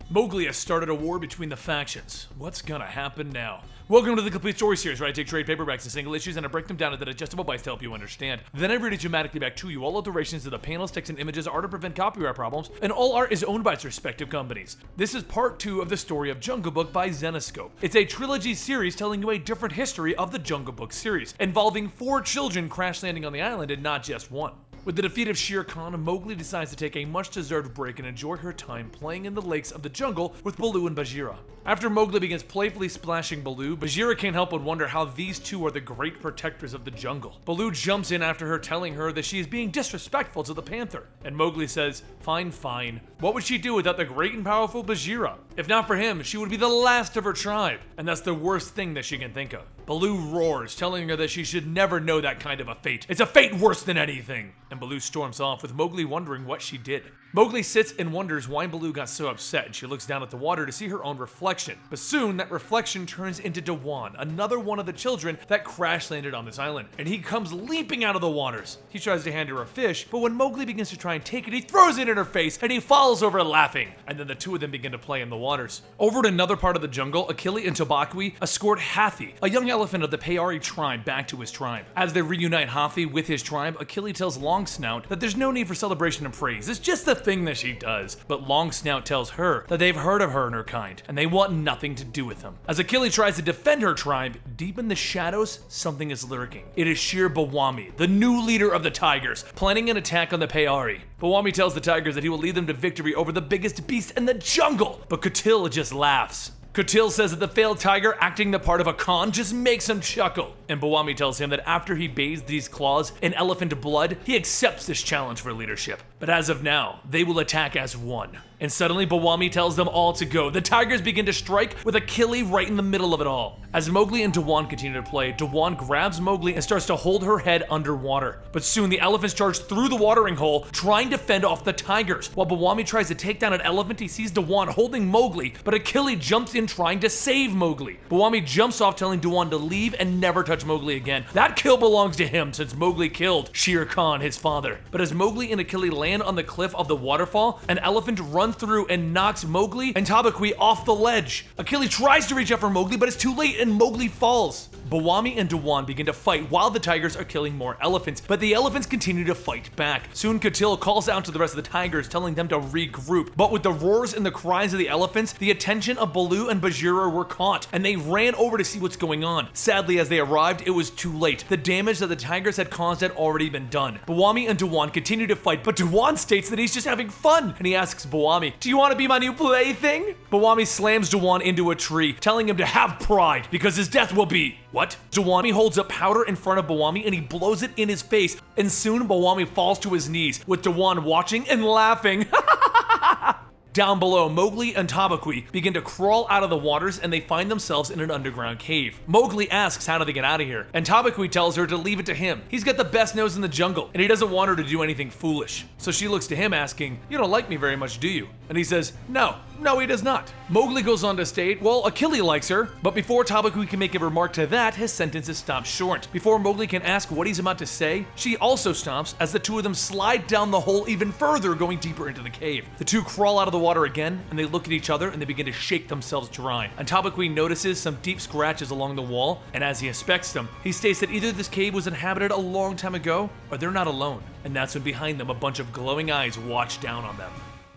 Mowgli has started a war between the factions. What's gonna happen now? Welcome to the Complete Story Series, where I take trade paperbacks and single issues and I break them down into digestible bites to help you understand. Then I read it dramatically back to you. All alterations to the panels, text, and images are to prevent copyright problems, and all art is owned by its respective companies. This is part 2 of the story of Jungle Book by Zenescope. It's a trilogy series telling you a different history of the Jungle Book series, involving 4 children crash landing on the island and not just one. With the defeat of Shere Khan, Mowgli decides to take a much-deserved break and enjoy her time playing in the lakes of the jungle with Baloo and Bagheera. After Mowgli begins playfully splashing Baloo, Bagheera can't help but wonder how these two are the great protectors of the jungle. Baloo jumps in after her, telling her that she is being disrespectful to the panther. And Mowgli says, fine, fine. What would she do without the great and powerful Bagheera? If not for him, she would be the last of her tribe, and that's the worst thing that she can think of. Baloo roars, telling her that she should never know that kind of a fate. It's a fate worse than anything! And Baloo storms off, with Mowgli wondering what she did. Mowgli sits and wonders why Baloo got so upset, and she looks down at the water to see her own reflection. But soon, that reflection turns into Dewan, another one of the children that crash landed on this island, and he comes leaping out of the waters. He tries to hand her a fish, but when Mowgli begins to try and take it, he throws it in her face, and he falls over laughing. And then the two of them begin to play in the waters. Over in another part of the jungle, Achille and Tabaqui escort Hathi, a young elephant of the Payari tribe, back to his tribe. As they reunite Hathi with his tribe, Achille tells Longsnout that there's no need for celebration and praise. It's just the thing that she does. But Longsnout tells her that they've heard of her and her kind, and they want nothing to do with them. As Achille tries to defend her tribe, deep in the shadows, something is lurking. It is Shere Bawami, the new leader of the tigers, planning an attack on the Payari. Bawami tells the tigers that he will lead them to victory over the biggest beast in the jungle, but Kutil just laughs. Kutil says that the failed tiger acting the part of a Khan just makes him chuckle. And Bawami tells him that after he bathes these claws in elephant blood, he accepts this challenge for leadership. But as of now, they will attack as one. And suddenly Bawami tells them all to go. The tigers begin to strike, with Achille right in the middle of it all. As Mowgli and Dewan continue to play, Dewan grabs Mowgli and starts to hold her head underwater. But soon the elephants charge through the watering hole, trying to fend off the tigers. While Bawami tries to take down an elephant, he sees Dewan holding Mowgli, but Achille jumps in trying to save Mowgli. Bawami jumps off, telling Dewan to leave and never touch Mowgli again. That kill belongs to him, since Mowgli killed Shere Khan, his father. But as Mowgli and Achille land on the cliff of the waterfall, an elephant runs through and knocks Mowgli and Tabaqui off the ledge. Achille tries to reach up for Mowgli, but it's too late and Mowgli falls. Bawami and Dewan begin to fight while the tigers are killing more elephants, but the elephants continue to fight back. Soon Kutil calls out to the rest of the tigers, telling them to regroup. But with the roars and the cries of the elephants, the attention of Baloo and Bagheera were caught, and they ran over to see what's going on. Sadly, as they arrived, it was too late. The damage that the tigers had caused had already been done. Bawami and Dewan continue to fight, but Dewan states that he's just having fun, and he asks Bawami, "Do you want to be my new plaything?" Bawami slams Dewan into a tree, telling him to have pride, because his death will be... What? Dewani holds up powder in front of Bawami and he blows it in his face, and soon Bawami falls to his knees, with Dewan watching and laughing. Down below, Mowgli and Tabaqui begin to crawl out of the waters, and they find themselves in an underground cave. Mowgli asks how do they get out of here, and Tabaqui tells her to leave it to him. He's got the best nose in the jungle, and he doesn't want her to do anything foolish. So she looks to him asking, "You don't like me very much, do you?" And he says, No, he does not. Mowgli goes on to state, well, Achille likes her, but before Tabaqui can make a remark to that, his sentence is stopped short. Before Mowgli can ask what he's about to say, she also stops as the two of them slide down the hole even further, going deeper into the cave. The two crawl out of the water again, and they look at each other and they begin to shake themselves dry. And Tabaqui notices some deep scratches along the wall, and as he inspects them, he states that either this cave was inhabited a long time ago, or they're not alone. And that's when behind them a bunch of glowing eyes watch down on them.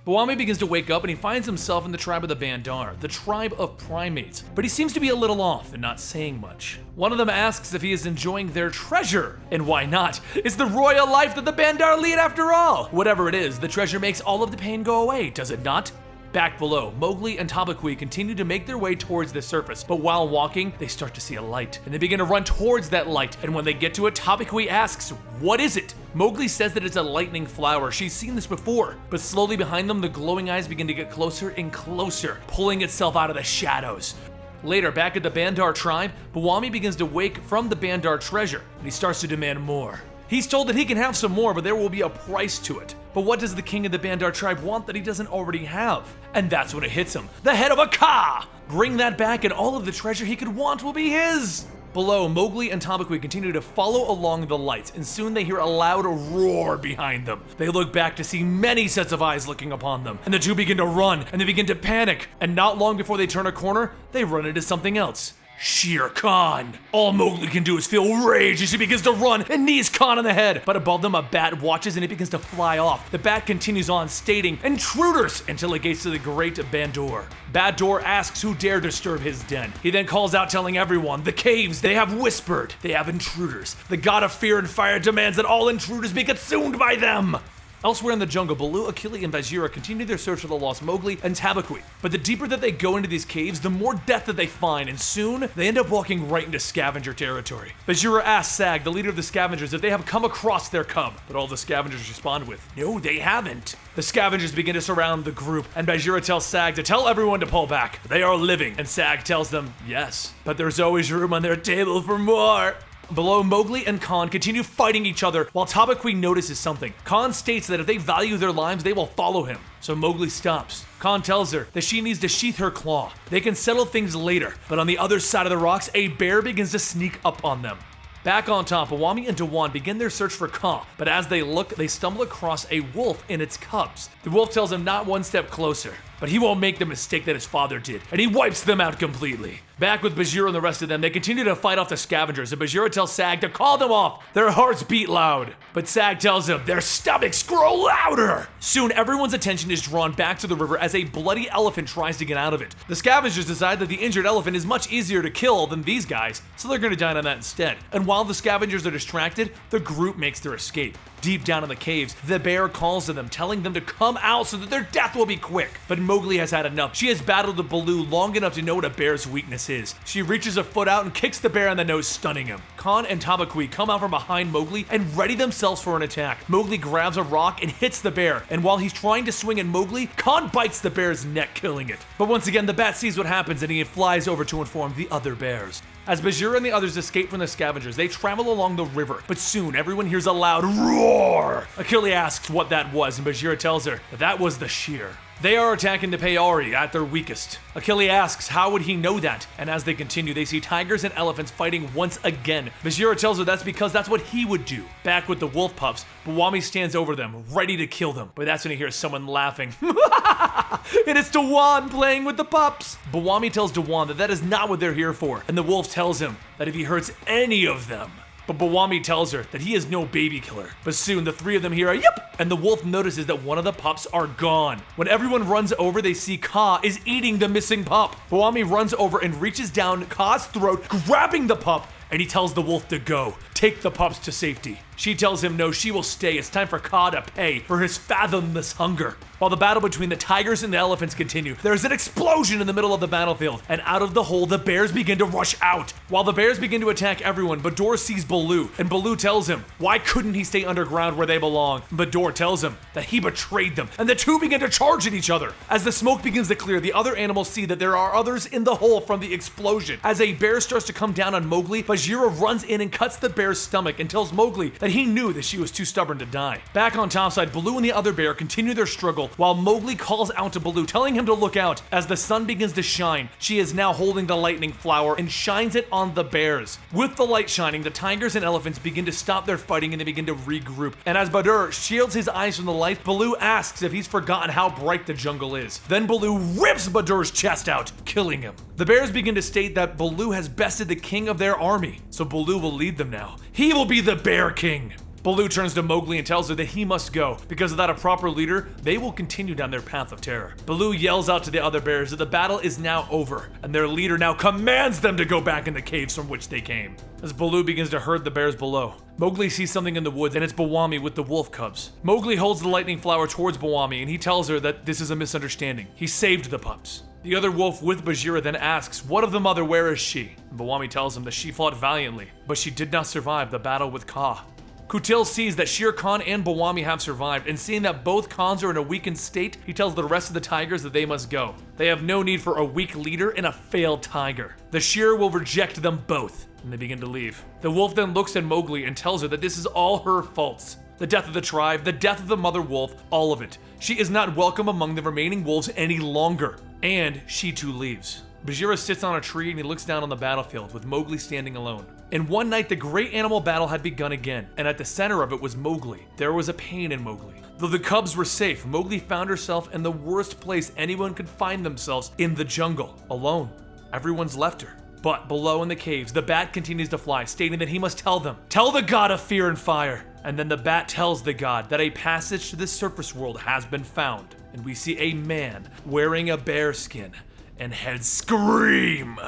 Bawami begins to wake up and he finds himself in the tribe of the Bandar, the tribe of primates, but he seems to be a little off and not saying much. One of them asks if he is enjoying their treasure, and why not? It's the royal life that the Bandar lead after all! Whatever it is, the treasure makes all of the pain go away, does it not? Back below, Mowgli and Tabaqui continue to make their way towards the surface, but while walking, they start to see a light, and they begin to run towards that light, and when they get to it, Tabaqui asks, "What is it?" Mowgli says that it's a lightning flower. She's seen this before, but slowly behind them, the glowing eyes begin to get closer and closer, pulling itself out of the shadows. Later, back at the Bandar tribe, Bawami begins to wake from the Bandar treasure, and he starts to demand more. He's told that he can have some more, but there will be a price to it. But what does the king of the Bandar tribe want that he doesn't already have? And that's when it hits him. The head of a Ka! Bring that back and all of the treasure he could want will be his! Below, Mowgli and Tabaqui continue to follow along the lights, and soon they hear a loud roar behind them. They look back to see many sets of eyes looking upon them, and the two begin to run, and they begin to panic, and not long before they turn a corner, they run into something else. Shere Khan. All Mowgli can do is feel rage as she begins to run and knees Khan on the head. But above them, a bat watches and it begins to fly off. The bat continues on, stating, "Intruders!" until it gets to the great Bandor. Bandor asks who dare disturb his den. He then calls out, telling everyone, "The caves, they have whispered. They have intruders. The god of fear and fire demands that all intruders be consumed by them." Elsewhere in the jungle, Baloo, Achille, and Bagheera continue their search for the lost Mowgli and Tabaqui. But the deeper that they go into these caves, the more death that they find, and soon they end up walking right into Scavenger territory. Bagheera asks Sag, the leader of the Scavengers, if they have come across their cub, but all the Scavengers respond with, "No, they haven't." The Scavengers begin to surround the group, and Bagheera tells Sag to tell everyone to pull back. They are living, and Sag tells them, yes, but there's always room on their table for more. Below, Mowgli and Khan continue fighting each other while Tabaqui notices something. Khan states that if they value their lives, they will follow him. So Mowgli stops. Khan tells her that she needs to sheath her claw. They can settle things later, but on the other side of the rocks, a bear begins to sneak up on them. Back on top, Bawami and Dewan begin their search for Ka, but as they look, they stumble across a wolf and its cubs. The wolf tells them not one step closer, but he won't make the mistake that his father did, and he wipes them out completely. Back with Bagheera and the rest of them, they continue to fight off the Scavengers, and Bagheera tells Sag to call them off. Their hearts beat loud, but Sag tells them their stomachs grow louder. Soon, everyone's attention is drawn back to the river as a bloody elephant tries to get out of it. The Scavengers decide that the injured elephant is much easier to kill than these guys, so they're going to dine on that instead. And while the Scavengers are distracted, the group makes their escape. Deep down in the caves, the bear calls to them, telling them to come out so that their death will be quick. But Mowgli has had enough. She has battled the Baloo long enough to know what a bear's weakness is. She reaches a foot out and kicks the bear in the nose, stunning him. Khan and Tabaqui come out from behind Mowgli and ready themselves for an attack. Mowgli grabs a rock and hits the bear, and while he's trying to swing at Mowgli, Khan bites the bear's neck, killing it. But once again, the bat sees what happens and he flies over to inform the other bears. As Bagheera and the others escape from the Scavengers, they travel along the river, but soon everyone hears a loud roar. Achille asks what that was, and Bagheera tells her that was the Shere. They are attacking the Payari at their weakest. Achille asks how would he know that, and as they continue, they see tigers and elephants fighting once again. Bagheera tells her that's because that's what he would do. Back with the wolf pups, Bawami stands over them, ready to kill them, but that's when he hears someone laughing. And it's Dewan playing with the pups! Bawami tells Dewan that that is not what they're here for, and the wolf tells him that if he hurts any of them, but Bawami tells her that he is no baby killer. But soon, the three of them hear a yip, and the wolf notices that one of the pups are gone. When everyone runs over, they see Ka is eating the missing pup. Bawami runs over and reaches down Ka's throat, grabbing the pup, and he tells the wolf to go. Take the pups to safety. She tells him no, she will stay. It's time for Ka to pay for his fathomless hunger. While the battle between the tigers and the elephants continue, there is an explosion in the middle of the battlefield, and out of the hole, the bears begin to rush out. While the bears begin to attack everyone, Bador sees Baloo, and Baloo tells him, why couldn't he stay underground where they belong? Bador tells him that he betrayed them, and the two begin to charge at each other. As the smoke begins to clear, the other animals see that there are others in the hole from the explosion. As a bear starts to come down on Mowgli, Bagheera runs in and cuts the bear's stomach and tells Mowgli that he knew that she was too stubborn to die. Back on topside, Baloo and the other bear continue their struggle while Mowgli calls out to Baloo, telling him to look out. As the sun begins to shine, she is now holding the lightning flower and shines it on the bears. With the light shining, the tigers and elephants begin to stop their fighting and they begin to regroup. And as Badr shields his eyes from the light, Baloo asks if he's forgotten how bright the jungle is. Then Baloo rips Badr's chest out, killing him. The bears begin to state that Baloo has bested the king of their army, so Baloo will lead them now. He will be the Bear King. Baloo turns to Mowgli and tells her that he must go, because without a proper leader, they will continue down their path of terror. Baloo yells out to the other bears that the battle is now over, and their leader now commands them to go back in the caves from which they came. As Baloo begins to herd the bears below, Mowgli sees something in the woods, and it's Bawami with the wolf cubs. Mowgli holds the lightning flower towards Bawami, and he tells her that this is a misunderstanding. He saved the pups. The other wolf with Bagheera then asks, what of the mother, where is she? And Bawami tells him that she fought valiantly, but she did not survive the battle with Ka. Kutil sees that Shere Khan and Bawami have survived, and seeing that both Khans are in a weakened state, he tells the rest of the tigers that they must go. They have no need for a weak leader and a failed tiger. The Shere will reject them both, and they begin to leave. The wolf then looks at Mowgli and tells her that this is all her faults. The death of the tribe, the death of the mother wolf, all of it. She is not welcome among the remaining wolves any longer. And she too leaves. Bagheera sits on a tree and he looks down on the battlefield with Mowgli standing alone. And one night the great animal battle had begun again, and at the center of it was Mowgli. There was a pain in Mowgli. Though the cubs were safe, Mowgli found herself in the worst place anyone could find themselves, in the jungle, alone. Everyone's left her. But below in the caves, the bat continues to fly, stating that he must tell them, "Tell the god of fear and fire." And then the bat tells the god that a passage to the surface world has been found. And we see a man wearing a bear skin and heads scream.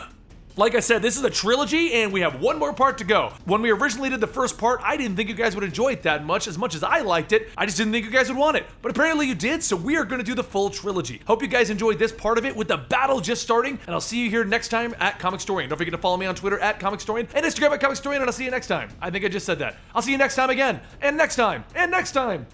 Like I said, this is a trilogy and we have one more part to go. When we originally did the first part, I didn't think you guys would enjoy it that much as I liked it. I just didn't think you guys would want it. But apparently you did, so we are gonna do the full trilogy. Hope you guys enjoyed this part of it with the battle just starting, and I'll see you here next time at Comicstorian. Don't forget to follow me on Twitter at Comicstorian and Instagram at Comicstorian, and I'll see you next time. I think I just said that. I'll see you next time again, and next time, and next time.